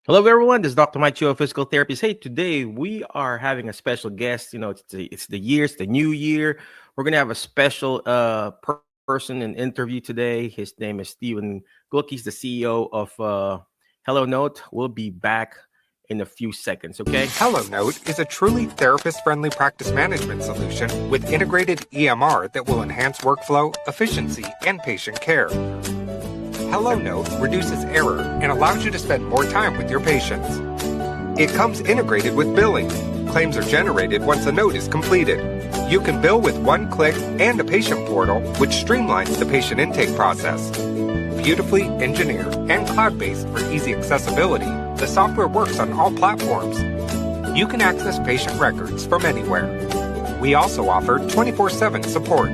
Hello, everyone. This is Dr. Mike Cho, Physical Therapist. Hey, today we are having a special guest. It's the new year. We're gonna have a special person in interview today. His name is Steve Glukh. He's the CEO of HelloNote. We'll be back in a few seconds. Okay. HelloNote is a truly therapist-friendly practice management solution with integrated EMR that will enhance workflow, efficiency, and patient care. HelloNote reduces error and allows you to spend more time with your patients. It comes integrated with billing. Claims are generated once a note is completed. You can bill with one click and a patient portal, which streamlines the patient intake process. Beautifully engineered and cloud-based for easy accessibility, the software works on all platforms. You can access patient records from anywhere. We also offer 24/7 support.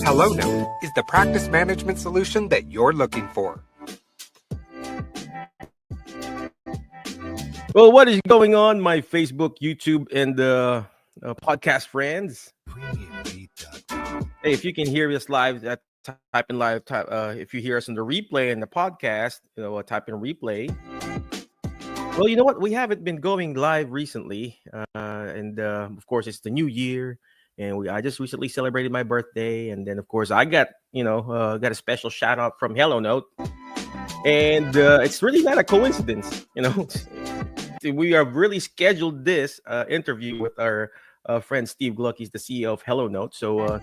HelloNote is the practice management solution that you're looking for. Well, what is going on, my Facebook, YouTube, and podcast friends? Hey, if you can hear us live, type in live. If you hear us in the replay and the podcast, type in replay. Well, you know what? We haven't been going live recently, and of course, it's the new year, and I just recently celebrated my birthday, and then of course, I got got a special shout out from HelloNote, and it's really not a coincidence, We have really scheduled this interview with our friend Steve Glukh. He's the CEO of HelloNote. So,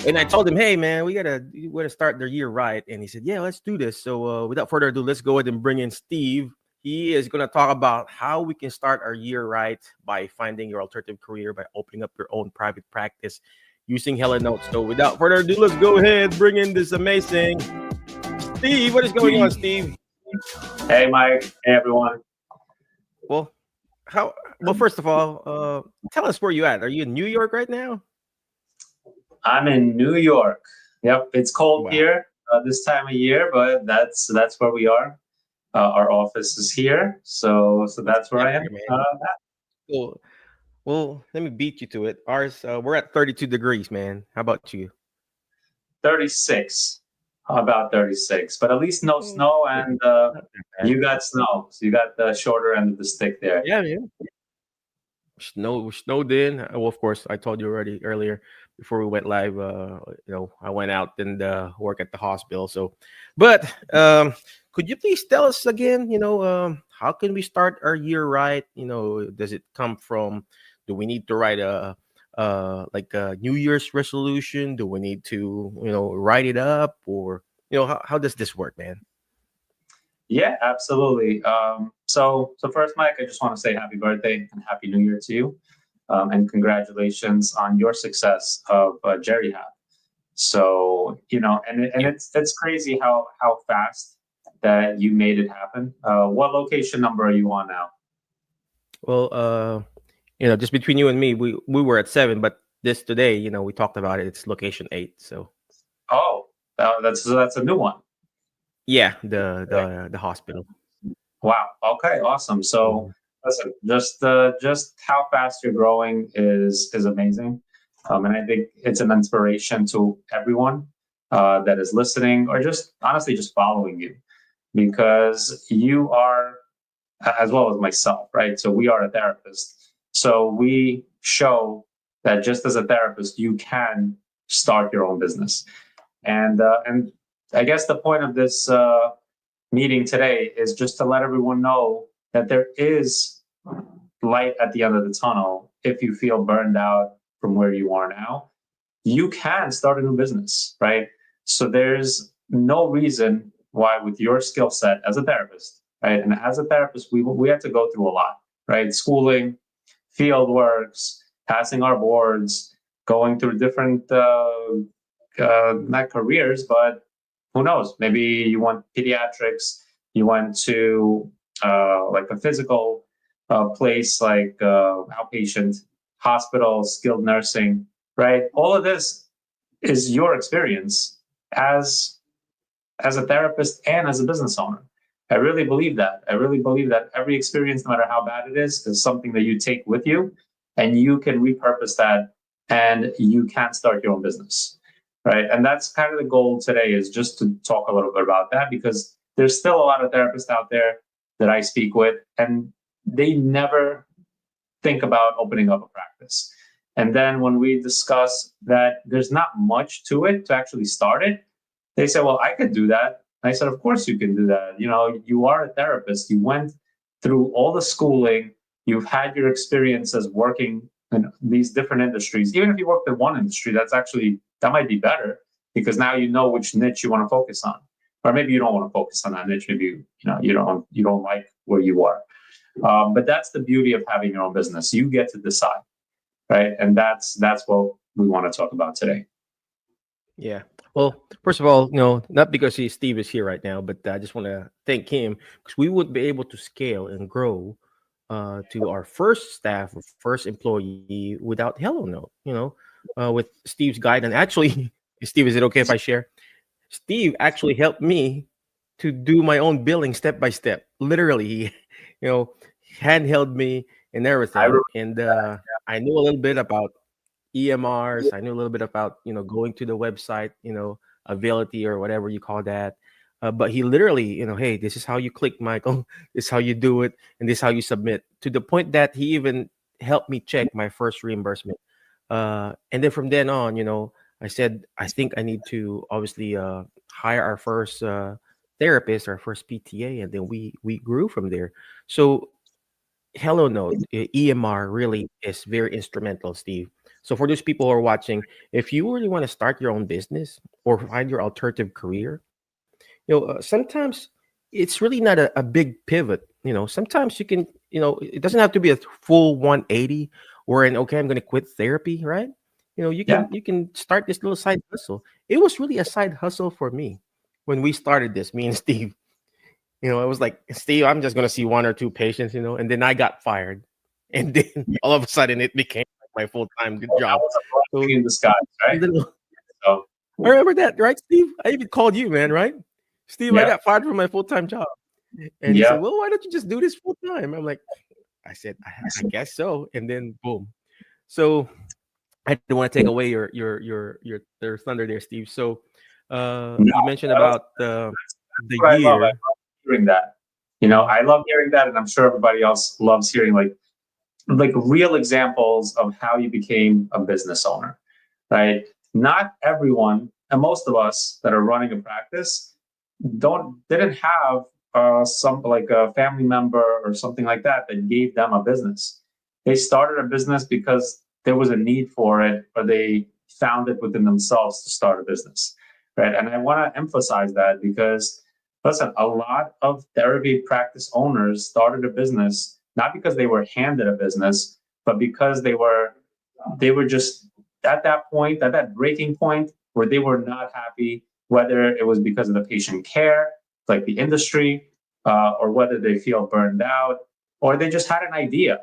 and I told him, hey, man, we gotta start the year right. And he said, yeah, let's do this. So without further ado, let's go ahead and bring in Steve. He is going to talk about how we can start our year right by finding your alternative career, by opening up your own private practice using HelloNote. So without further ado, let's go ahead, bring in this amazing Steve. What is going on, Steve? Hey, Mike. Hey, everyone. Well, first of all, tell us where you at. Are you in New York right now? I'm in New York. Yep, it's cold here this time of year, but that's where we are. Our office is here, so that's where I am. Cool. Well, let me beat you to it. Ours, we're at 32 degrees, man. How about you? 36. About 36, but at least no snow, and you got snow, so you got the shorter end of the stick there. Yeah. Snowed in. Well, of course, I told you already earlier before we went live. I went out and work at the hospital. So, but could you please tell us again? How can we start our year right? Does it come from? Do we need to write a New Year's resolution? Do we need to write it up, or how does this work, man? Yeah, absolutely. So first, Mike, I just want to say happy birthday and happy New Year to you, and congratulations on your success of Jerry Hat. So it's crazy how fast that you made it happen. What location number are you on now? Well, just between you and me, we were at 7, but today, we talked about it. It's location 8. So. Oh, that's a new one. Yeah, the hospital. Wow. Okay. Awesome. So, listen, just how fast you're growing is amazing, and I think it's an inspiration to everyone that is listening, or just honestly just following you, because you are, as well as myself, right? So we are a therapist. So we show that just as a therapist, you can start your own business, and I guess the point of this meeting today is just to let everyone know that there is light at the end of the tunnel. If you feel burned out from where you are now, you can start a new business, right? So there's no reason why, with your skill set as a therapist, right? And as a therapist, we have to go through a lot, right? Schooling, field works, passing our boards, going through different, not careers, but who knows? Maybe you want pediatrics, you went to like a physical place, like outpatient, hospital, skilled nursing, right? All of this is your experience as a therapist and as a business owner. I really believe that. I really believe that every experience, no matter how bad it is something that you take with you, and you can repurpose that, and you can start your own business. Right. And that's kind of the goal today, is just to talk a little bit about that, because there's still a lot of therapists out there that I speak with, and they never think about opening up a practice. And then when we discuss that there's not much to it to actually start it, they say, well, I could do that. And I said, of course you can do that. You know, you are a therapist. You went through all the schooling. You've had your experiences working in these different industries. Even if you worked in one industry, that might be better, because now you know which niche you want to focus on. Or maybe you don't want to focus on that niche. Maybe you don't like where you are. But that's the beauty of having your own business. You get to decide, right? And that's what we want to talk about today. Yeah. Well, first of all, not because Steve is here right now, but I just want to thank him, because we would be able to scale and grow to our first staff or first employee without HelloNote. With Steve's guidance. Actually, Steve, is it okay if I share? Steve actually helped me to do my own billing step by step. Literally, he, handheld me and everything. And I knew a little bit about EMRs. I knew a little bit about, going to the website, Availity or whatever you call that. But he literally, hey, this is how you click, Michael. This is how you do it. And this is how you submit, to the point that he even helped me check my first reimbursement. And then from then on, I said, I think I need to obviously hire our first therapist, our first PTA. And then we grew from there. So HelloNote, EMR really is very instrumental, Steve. So for those people who are watching, if you really want to start your own business or find your alternative career, sometimes it's really not a big pivot. Sometimes you can, it doesn't have to be a full 180 wherein, okay, I'm going to quit therapy, right? You can start this little side hustle. It was really a side hustle for me when we started this, me and Steve. It was like, Steve, I'm just going to see one or two patients, and then I got fired. And then all of a sudden it became my full-time job. So, in disguise, right? So, I remember that, right, Steve? I even called you, man, right? Steve, I got fired from my full-time job. And he said, well, why don't you just do this full-time? I'm like, I said, I guess so. And then boom. So I didn't want to take away your thunder there, Steve. So you mentioned about the year. I love hearing that. I love hearing that, and I'm sure everybody else loves hearing like real examples of how you became a business owner, right? Not everyone, and most of us that are running a practice didn't have some like a family member or something like that gave them a business. They started a business because there was a need for it, or they found it within themselves to start a business, right? And I want to emphasize that, because listen, a lot of therapy practice owners started a business not because they were handed a business, but because they were just at that point, at that breaking point where they were not happy, whether it was because of the patient care, like the industry, or whether they feel burned out, or they just had an idea.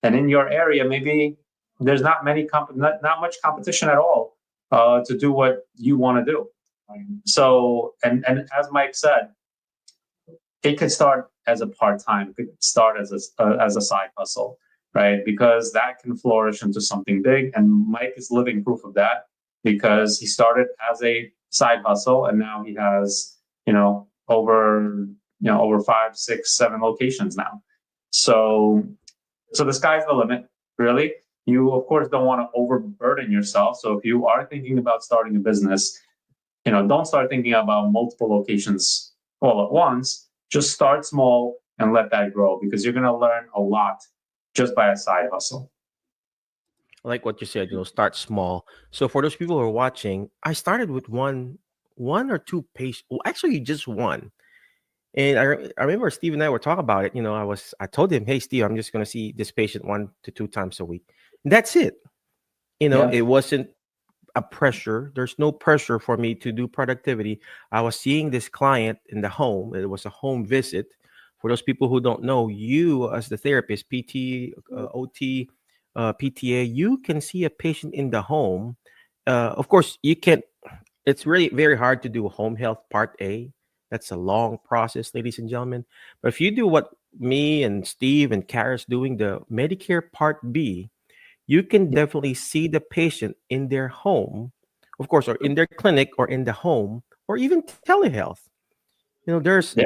And in your area, maybe there's not much competition at all to do what you want to do. So, and as Mike said, it could start as a part-time, it could start as a side hustle, right? Because that can flourish into something big. And Mike is living proof of that, because he started as a side hustle, and now he has, over 5, 6, 7 locations now. So the sky's the limit, really. You, of course, don't want to overburden yourself. So if you are thinking about starting a business, don't start thinking about multiple locations all at once. Just start small and let that grow, because you're going to learn a lot just by a side hustle. I like what you said, start small. So for those people who are watching, I started with one or two patients. Well, actually, just one. And I remember Steve and I were talking about it. I told him, hey, Steve, I'm just going to see this patient 1 to 2 times a week. And that's it. It wasn't a pressure. There's no pressure for me to do productivity. I was seeing this client in the home. It was a home visit. For those people who don't know, you as the therapist, PT, OT, PTA, you can see a patient in the home. Of course, you can't. It's really very hard to do home health part A. That's a long process, ladies and gentlemen. But if you do what me and Steve and Kara's doing, the Medicare Part B, you can definitely see the patient in their home, of course, or in their clinic, or in the home, or even telehealth. There's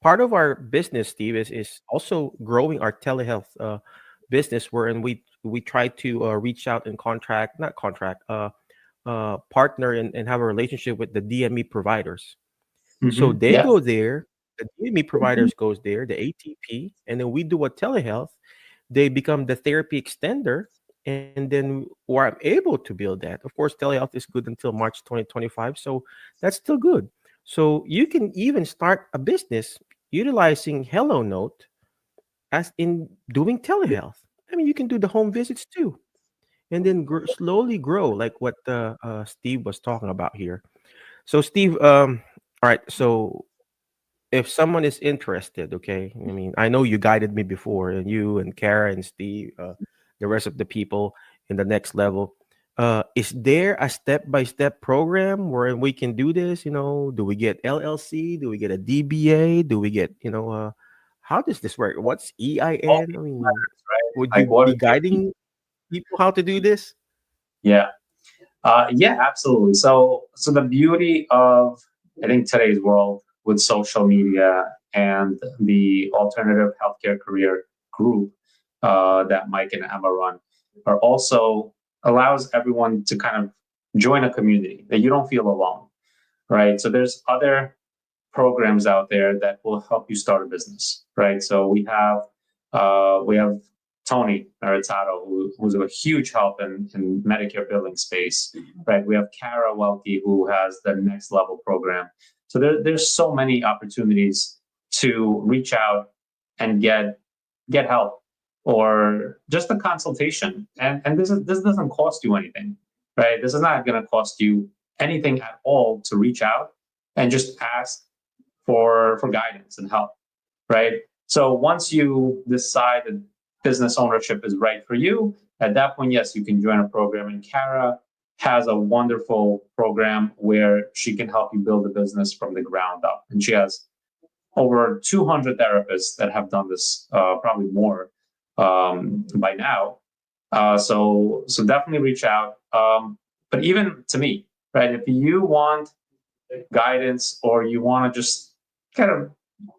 part of our business, Steve, is also growing our telehealth business, wherein we try to reach out and not contract, partner and have a relationship with the DME providers. So they Yeah. go there, the DME providers goes there, the ATP, and then we do a telehealth. They become the therapy extender, and then we're able to build that. Of course, telehealth is good until March 2025, so that's still good. So you can even start a business utilizing HelloNote as in doing telehealth. I mean, you can do the home visits too, and then slowly grow, like what Steve was talking about here. So, Steve, all right. So, if someone is interested, okay, I mean, I know you guided me before, and you and Kara and Steve, the rest of the people in the next level. Is there a step-by-step program where we can do this? Do we get LLC? Do we get a DBA? Do we get, how does this work? What's All EIN? I these mean, matters, right? would you Like what be do you need? guiding people how to do this? Yeah. Yeah, absolutely. So the beauty of, I think, today's world with social media and the alternative healthcare career group that Mike and Emma run are also allows everyone to kind of join a community that you don't feel alone, right? So there's other programs out there that will help you start a business, right? So we have Tony Maritado, who's a huge help in Medicare billing space, right? We have Kara Welke, who has the next level program. So there's so many opportunities to reach out and get help or just a consultation. And this doesn't cost you anything, right? This is not going to cost you anything at all to reach out and just ask for guidance and help, right? So once you decide that business ownership is right for you, at that point, yes, you can join a program. And Kara has a wonderful program where she can help you build a business from the ground up. And she has over 200 therapists that have done this, probably more by now. So definitely reach out. But even to me, right? If you want guidance or you want to just kind of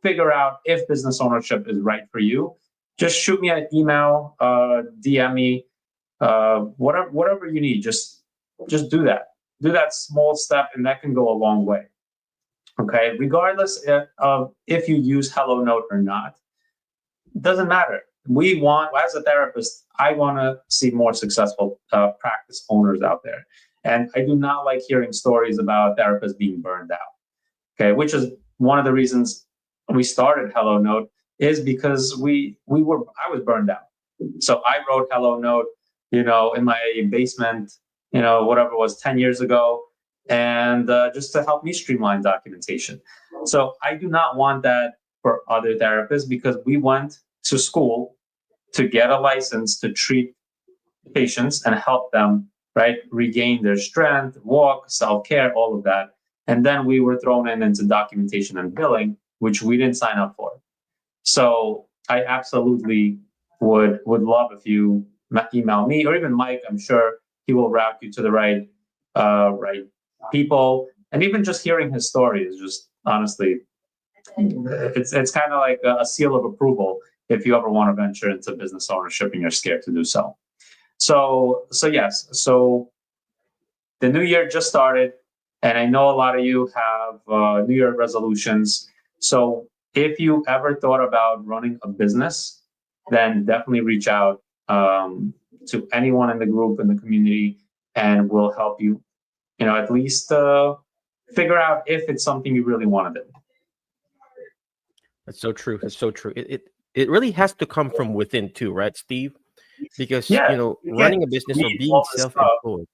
figure out if business ownership is right for you, just shoot me an email, DM me, whatever you need. Just do that. Do that small step, and that can go a long way. Okay, regardless of if you use HelloNote or not, doesn't matter. We want, as a therapist, I want to see more successful practice owners out there, and I do not like hearing stories about therapists being burned out. Okay, which is one of the reasons we started HelloNote, is because I was burned out. So I wrote HelloNote, in my basement, whatever it was 10 years ago, and just to help me streamline documentation. So I do not want that for other therapists, because we went to school to get a license to treat patients and help them, right, regain their strength, walk, self-care, all of that. And then we were thrown into documentation and billing, which we didn't sign up for. So I absolutely would love if you email me, or even Mike. I'm sure he will route you to the right people. And even just hearing his story is just, honestly, it's kind of like a seal of approval if you ever want to venture into business ownership and you're scared to do so. So yes. So the new year just started, and I know a lot of you have New Year resolutions. So if you ever thought about running a business, then definitely reach out to anyone in the group, in the community, and we'll help you, at least figure out if it's something you really want to do. That's so true. That's so true. It really has to come from within too, right, Steve? Because Yeah, you can't running a business or read being all this stuff. self-employed.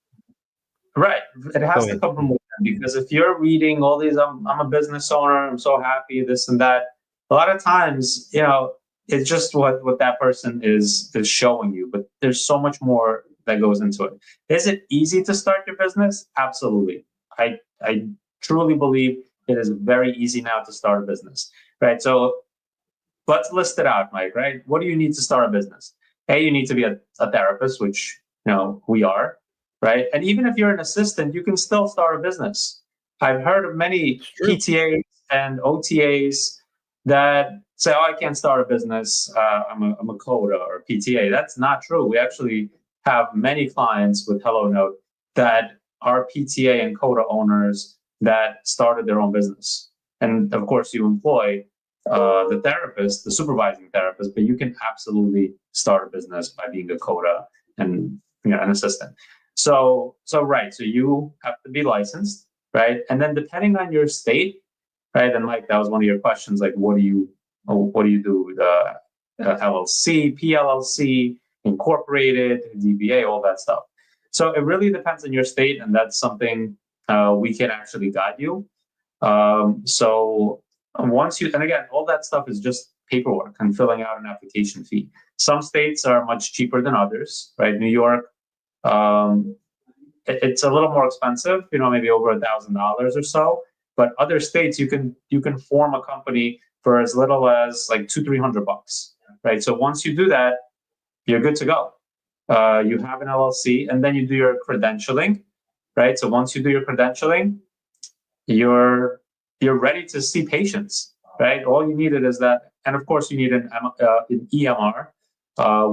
Right. It Go has to ahead. come from within, because if you're reading all these, I'm a business owner, I'm so happy, this and that, a lot of times, it's just what that person is showing you. But there's so much more that goes into it. Is it easy to start your business? Absolutely. I truly believe it is very easy now to start a business. Right. So let's list it out, Mike, right? What do you need to start a business? Hey, you need to be a therapist, which we are. Right. And even if you're an assistant, you can still start a business. I've heard of many It's true. PTAs and OTAs that say, "Oh, I can't start a business. I'm a coder or a PTA." That's not true. We actually have many clients with HelloNote that are PTA and coda owners that started their own business. And of course, you employ the therapist, the supervising therapist, but you can absolutely start a business by being a coda and an assistant. So right. So you have to be licensed, right? And then depending on your state, right? And Mike, that was one of your questions. Like, what do you do? LLC, PLLC, incorporated, DBA, all that stuff. So it really depends on your state, and that's something we can actually guide you. So once you, and again, all that stuff is just paperwork and filling out an application fee. Some states are much cheaper than others, right? New York, it's a little more expensive, maybe over $1,000 or so. But other states, you can form a company for as little as like $200-300, right? So once you do that, you're good to go. You have an LLC, and then you do your credentialing, right? So once you do your credentialing, you're ready to see patients, right? All you needed is that, and of course you need an EMR,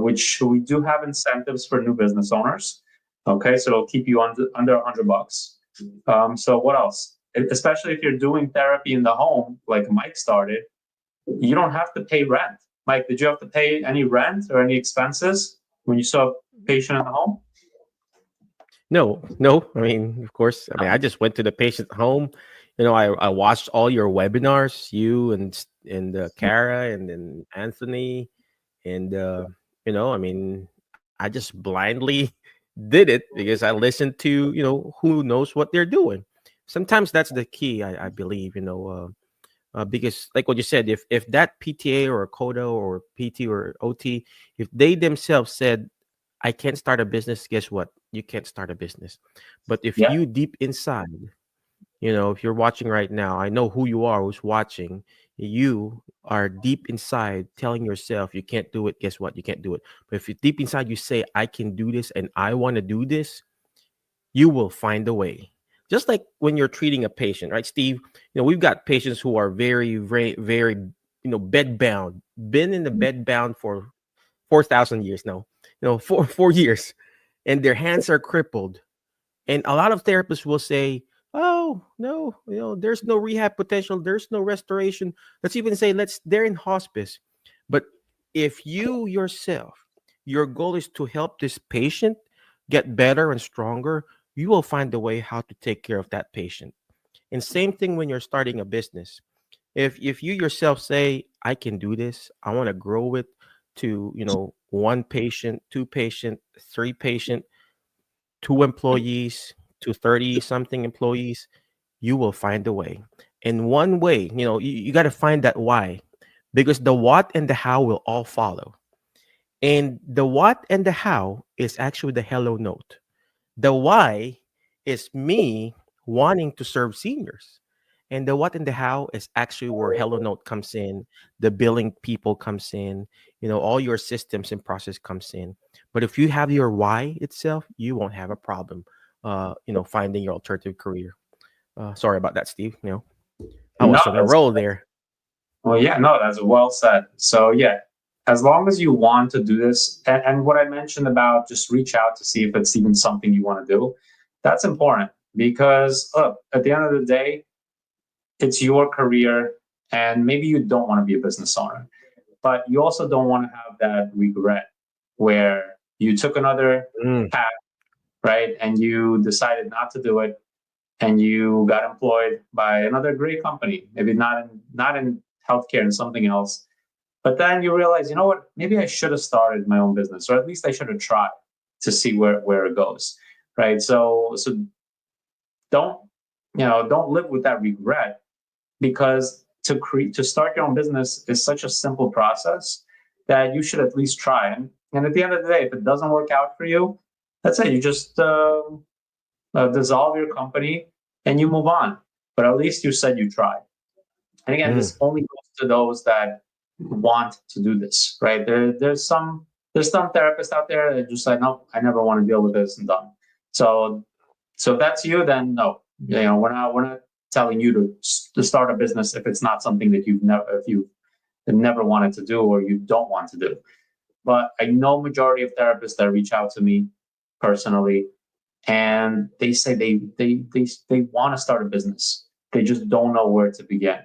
which we do have incentives for new business owners. Okay, so it'll keep you under $100. So what else? Especially if you're doing therapy in the home, like Mike started, you don't have to pay rent. Mike, did you have to pay any rent or any expenses when you saw a patient in the home? No. I mean, of course. I mean, I just went to the patient's home. I watched all your webinars, you and Kara and then Anthony, and I mean, I just blindly did it because I listened to who knows what they're doing. Sometimes that's the key, I believe. Because like what you said, if that PTA or a CODA or PT or OT, if they themselves said, I can't start a business, guess what? You can't start a business. But if Yeah. you deep inside, if you're watching right now, I know who you are, who's watching. You are deep inside telling yourself you can't do it. Guess what? You can't do it. But if you deep inside you say, I can do this and I want to do this, you will find a way. Just like when you're treating a patient, right, Steve? We've got patients who are very, very, very, bed bound, been in the bed bound for 4,000 years now, 4 years, and their hands are crippled. And a lot of therapists will say, oh, no, there's no rehab potential. There's no restoration. Let's even say, they're in hospice. But if you yourself, your goal is to help this patient get better and stronger, you will find a way how to take care of that patient. And same thing when you're starting a business. If you yourself say, I can do this, I want to grow it to, 1 patient, 2 patient, 3 patient, 2 employees to 30 something employees, you will find a way. And one way, you got to find that why, because the what and the how will all follow. And the what and the how is actually the HelloNote. The why is me wanting to serve seniors. And the what and the how is actually where HelloNote comes in, the billing people comes in, all your systems and process comes in. But if you have your why itself, you won't have a problem, finding your alternative career. Sorry about that, Steve. I was No, on a roll there. Well, yeah, no, that's well said. So yeah, as long as you want to do this, and what I mentioned about just reach out to see if it's even something you want to do, that's important because look, at the end of the day, it's your career, and maybe you don't want to be a business owner, but you also don't want to have that regret where you took another path, right, and you decided not to do it, and you got employed by another great company, maybe not in healthcare and something else. But then you realize, you know what, maybe I should have started my own business, or at least I should have tried to see where it goes. Right. So don't live with that regret, because to start your own business is such a simple process that you should at least try. And at the end of the day, if it doesn't work out for you, that's it. You just dissolve your company and you move on. But at least you said you tried. And again, this only goes to those that want to do this, right? There's some therapists out there that just like, no, I never want to deal with this and done. So if that's you, then no, we're not telling you to start a business if it's not something that you've never wanted to do or you don't want to do. But I know majority of therapists that reach out to me personally, and they say they want to start a business. They just don't know where to begin.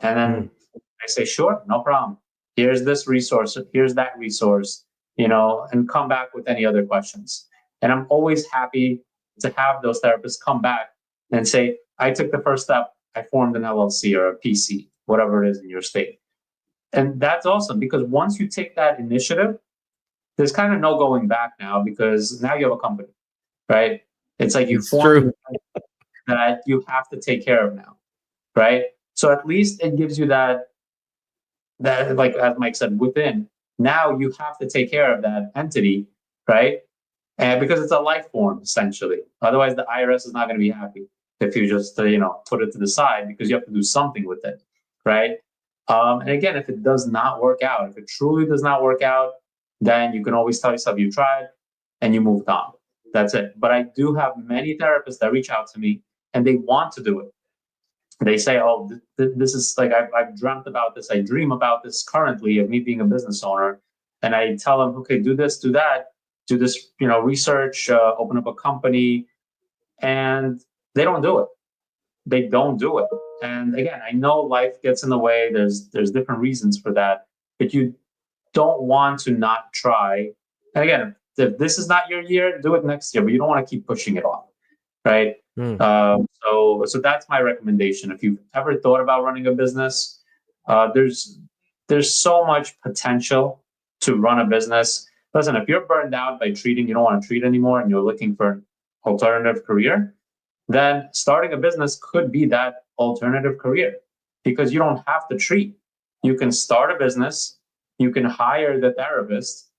And then I say, sure, no problem. Here's this resource. Here's that resource. And come back with any other questions. And I'm always happy to have those therapists come back and say, I took the first step. I formed an LLC or a PC, whatever it is in your state. And that's awesome, because once you take that initiative, there's kind of no going back now, because now you have a company, right? It's like you formed that you have to take care of now, right? So at least it gives you that like as Mike said, within, now you have to take care of that entity, right? And because it's a life form, essentially. Otherwise, the IRS is not going to be happy if you just put it to the side, because you have to do something with it, right? And again, if it does not work out, if it truly does not work out, then you can always tell yourself you tried and you moved on. That's it. But I do have many therapists that reach out to me and they want to do it. They say, oh, this is like, I've dreamt about this. I dream about this currently, of me being a business owner. And I tell them, okay, do this, do that, do this, research, open up a company. And they don't do it. They don't do it. And again, I know life gets in the way. There's different reasons for that, but you don't want to not try. And again, if this is not your year, do it next year, but you don't want to keep pushing it off, right? So that's my recommendation. If you've ever thought about running a business, there's so much potential to run a business. Listen, if you're burned out by treating, you don't want to treat anymore, and you're looking for an alternative career, then starting a business could be that alternative career, because you don't have to treat. You can start a business, you can hire the therapist,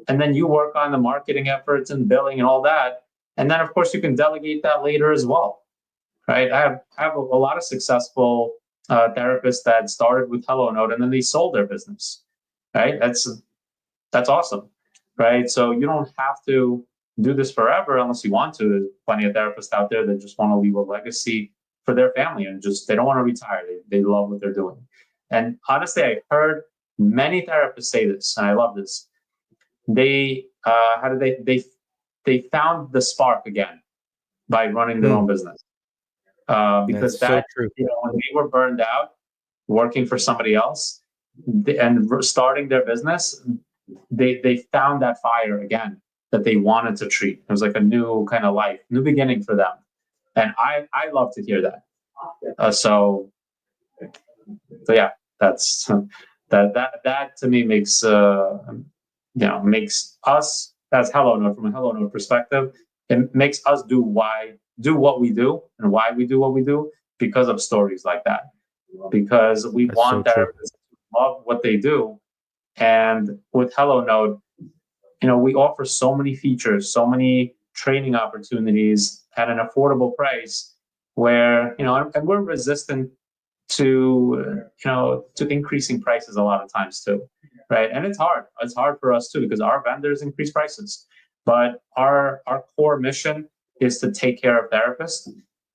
and then you work on the marketing efforts and billing and all that. And then, of course, you can delegate that later as well, right? I have a lot of successful therapists that started with HelloNote and then they sold their business, right? That's awesome, right? So you don't have to do this forever unless you want to. There's plenty of therapists out there that just want to leave a legacy for their family and they don't want to retire. They love what they're doing. And honestly, I heard many therapists say this, and I love this. They found the spark again by running their own business. Because That's so true. when they were burned out working for somebody else and starting their business, they found that fire again that they wanted to treat. It was like a new kind of life, new beginning for them. And I love to hear that. So yeah, that's that to me makes makes us, as HelloNote, from a HelloNote perspective, it makes us do what we do and why we do what we do, because of stories like that. Because we want therapists to love what they do. And with HelloNote, we offer so many features, so many training opportunities at an affordable price, where and we're resistant to increasing prices a lot of times too, right? And it's hard for us too, because our vendors increase prices, but our core mission is to take care of therapists,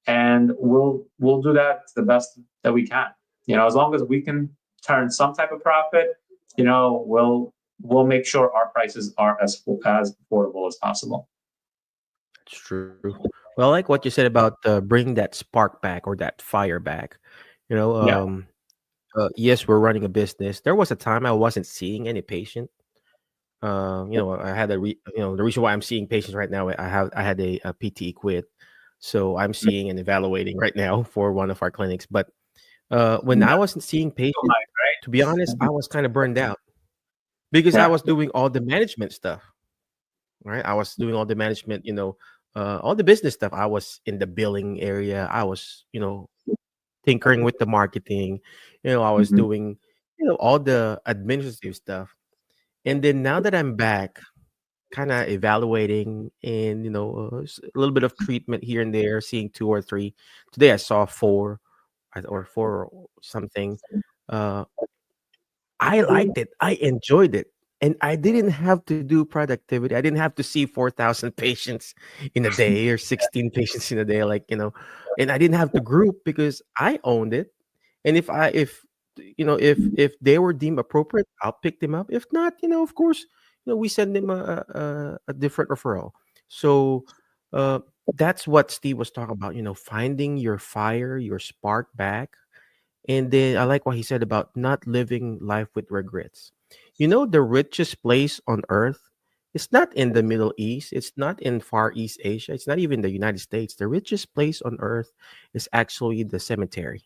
and we'll do that to the best that we can. As long as we can turn some type of profit, we'll make sure our prices are as affordable as possible. It's true. Well, I like what you said about bringing that spark back, or that fire back. Yes, we're running a business. There was a time I wasn't seeing any patient. I had the reason why I'm seeing patients right now. I had a PT quit, so I'm seeing and evaluating right now for one of our clinics. But when I wasn't seeing patients, to be honest, I was kind of burned out, because I was doing all the management stuff. Right, I was doing all the management, all the business stuff. I was in the billing area. I was, tinkering with the marketing. I was doing, all the administrative stuff. And then now that I'm back, kind of evaluating and, a little bit of treatment here and there, seeing 2 or 3. Today I saw 4 or 4 or something. I liked it. I enjoyed it. And I didn't have to do productivity. I didn't have to see 4,000 patients in a day or 16 patients in a day. Like, and I didn't have the group because I owned it. And if if they were deemed appropriate, I'll pick them up. If not, of course, we send them a different referral. So uh, that's what Steve was talking about. Finding your fire, your spark back, and then I like what he said about not living life with regrets. The richest place on earth, it's not in the Middle East, it's not in Far East Asia, it's not even the United States. The richest place on earth is actually the cemetery,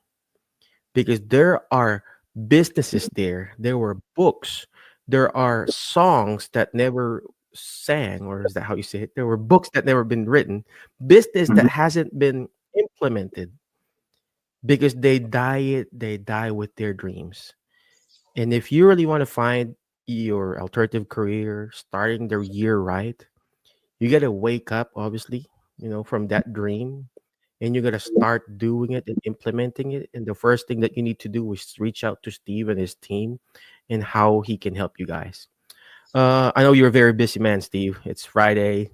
because there are businesses there. There were books. There are songs that never sang, or is that how you say it? There were books that never been written, business that Mhm. hasn't been implemented, because they die with their dreams. And if you really want to find your alternative career, starting the year right, you got to wake up, obviously, from that dream, and you got to start doing it and implementing it. And the first thing that you need to do is reach out to Steve and his team and how he can help you guys. I know you're a very busy man, Steve. It's Friday.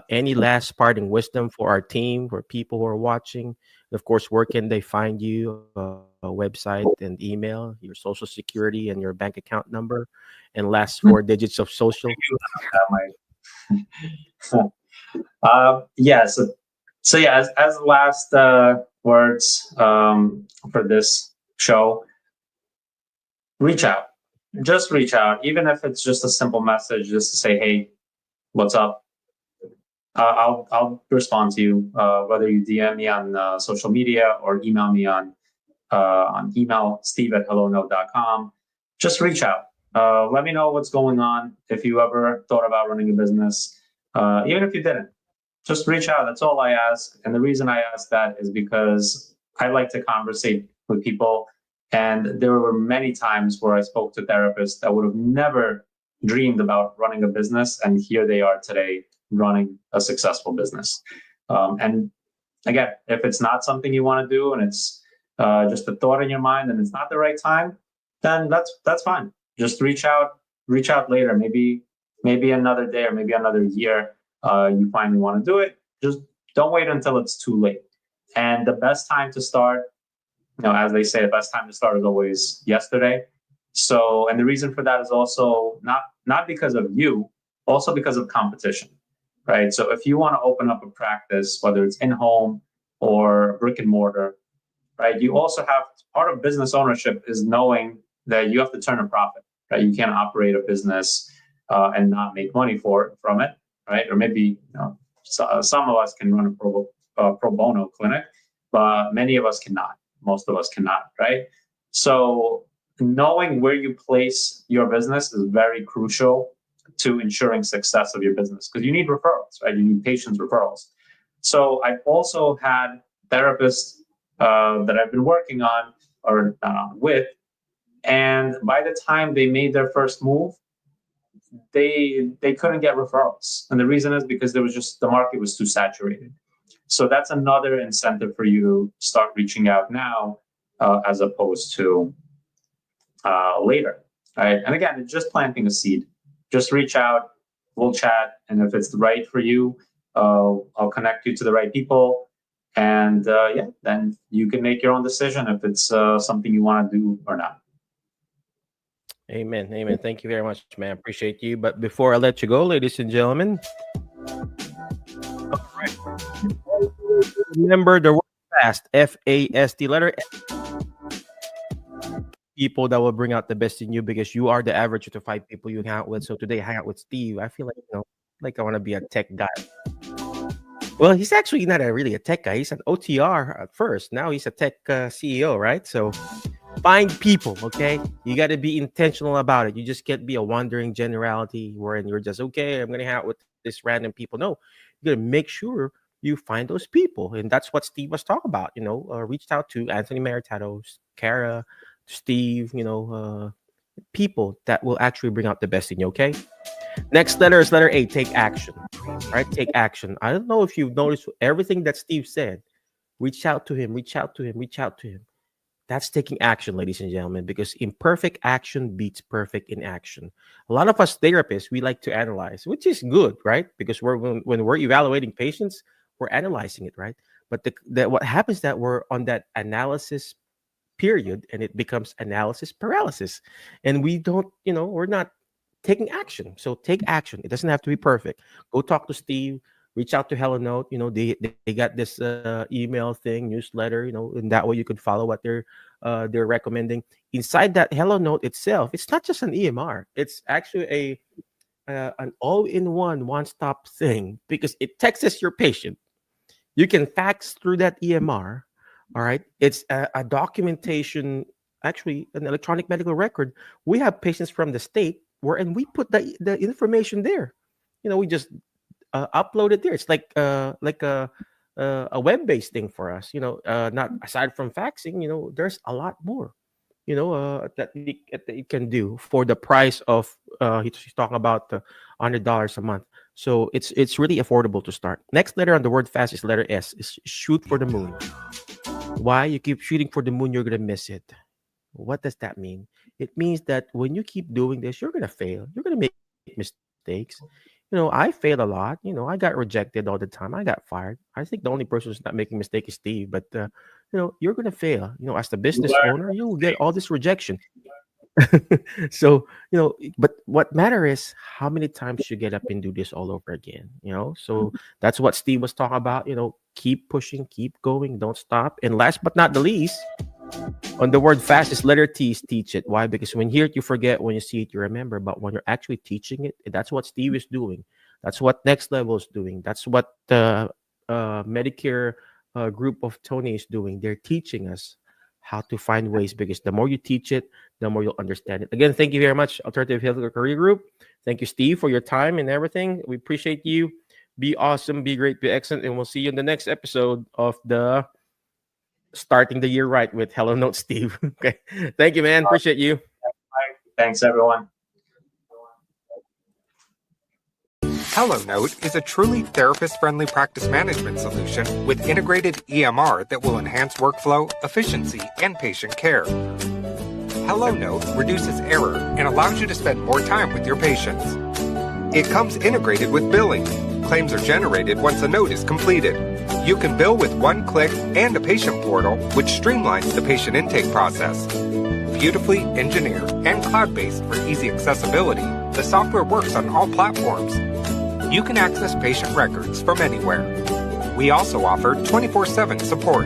Any last parting wisdom for our team, for people who are watching? And of course, where can they find you? Website and email, your social security and your bank account number, and last four digits of social. My yeah. So yeah, as last words for this show, reach out. Just reach out, even if it's just a simple message, just to say, "Hey, what's up?" I'll respond to you, whether you DM me on social media or email me on email, steve@hellonote.com. Just reach out. Let me know what's going on. If you ever thought about running a business, even if you didn't, just reach out. That's all I ask. And the reason I ask that is because I like to conversate with people. And there were many times where I spoke to therapists that would have never dreamed about running a business. And here they are today running a successful business. And again, if it's not something you want to do and it's just a thought in your mind and it's not the right time, then that's fine. Just reach out later. Maybe another day or maybe another year. You finally want to do it. Just don't wait until it's too late. And the best time to start, as they say, the best time to start is always yesterday. So, and the reason for that is also not because of you, also because of competition, right? So if you want to open up a practice, whether it's in home or brick and mortar, right? You also have part of business ownership is knowing that you have to turn a profit, right? You can't operate a business and not make money from it, right? Or maybe some of us can run a pro bono clinic, but many of us cannot. Most of us cannot, right? So knowing where you place your business is very crucial to ensuring success of your business, because you need referrals, right? You need patients referrals. So I've also had therapists that I've been working on or with, and by the time they made their first move, they couldn't get referrals, and the reason is because there was just the market was too saturated. So that's another incentive for you to start reaching out now, as opposed to later, right? And again, it's just planting a seed. Just reach out, we'll chat, and if it's right for you, I'll connect you to the right people, and then you can make your own decision if it's something you want to do or not. Amen. Amen. Thank you very much, man. Appreciate you. But before I let you go, ladies and gentlemen, remember the word fast, FAST, letter people that will bring out the best in you, because you are the average of the 5 people you hang out with. So today, I hang out with Steve. I feel like, like I want to be a tech guy. Well, he's actually not really a tech guy. He's an OTR at first. Now he's a tech CEO, right? So find people, okay? You got to be intentional about it. You just can't be a wandering generality wherein you're just, okay, I'm going to hang out with this random people. No, you got to make sure you find those people. And that's what Steve was talking about, reached out to Anthony Maritato, Kara, Steve, people that will actually bring out the best in you, okay? Next letter is letter A, take action. All right, take action. I don't know if you've noticed everything that Steve said. Reach out to him, reach out to him, reach out to him. That's taking action, ladies and gentlemen, because imperfect action beats perfect in action. A lot of us therapists, we like to analyze, which is good, right? Because when we're evaluating patients, we're analyzing it, right? But what happens that we're on that analysis period, and it becomes analysis paralysis, and we don't, we're not taking action. So take action. It doesn't have to be perfect. Go talk to Steve. Reach out to HelloNote. They got this email thing, newsletter. And that way you could follow what they're recommending. Inside that HelloNote itself, it's not just an EMR. It's actually an all-in-one, one-stop thing, because it texts your patient. You can fax through that EMR. All right. It's a documentation, actually an electronic medical record. We have patients from the state and we put the information there. We just upload it there. It's like a web-based thing for us. Not aside from faxing. There's a lot more. That it can do for the price of he's talking about $100 a month. So it's really affordable to start. Next letter on the word fast is letter S. Is shoot for the moon. Why you keep shooting for the moon, you're gonna miss it. What does that mean? It means that when you keep doing this, you're gonna fail. You're gonna make mistakes. I failed a lot. I got rejected all the time. I got fired. I think the only person who's not making mistake is Steve. But you're gonna fail. As the business owner, you'll get all this rejection. So but what matters is how many times you get up and do this all over again. So that's what Steve was talking about. Keep pushing, keep going, don't stop. And last but not the least, on the word fast is letter T, is teach it. Why? Because when you hear it, you forget. When you see it, you remember. But when you're actually teaching it, that's what Steve is doing. That's what Next Level is doing. That's what the Medicare group of Tony is doing. They're teaching us how to find ways, because the more you teach it, the more you'll understand it. Again, thank you very much, Alternative Health Career Group. Thank you, Steve, for your time and everything. We appreciate you. Be awesome, be great, be excellent, and we'll see you in the next episode of the Starting the Year Right with HelloNote Steve. Okay. Thank you, man. Appreciate you. Thanks, everyone. HelloNote is a truly therapist-friendly practice management solution with integrated EMR that will enhance workflow, efficiency, and patient care. HelloNote reduces error and allows you to spend more time with your patients. It comes integrated with billing. Claims are generated once a note is completed. You can bill with one click and a patient portal, which streamlines the patient intake process. Beautifully engineered and cloud-based for easy accessibility, the software works on all platforms. You can access patient records from anywhere. We also offer 24/7 support.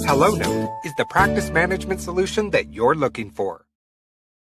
HelloNote is the practice management solution that you're looking for.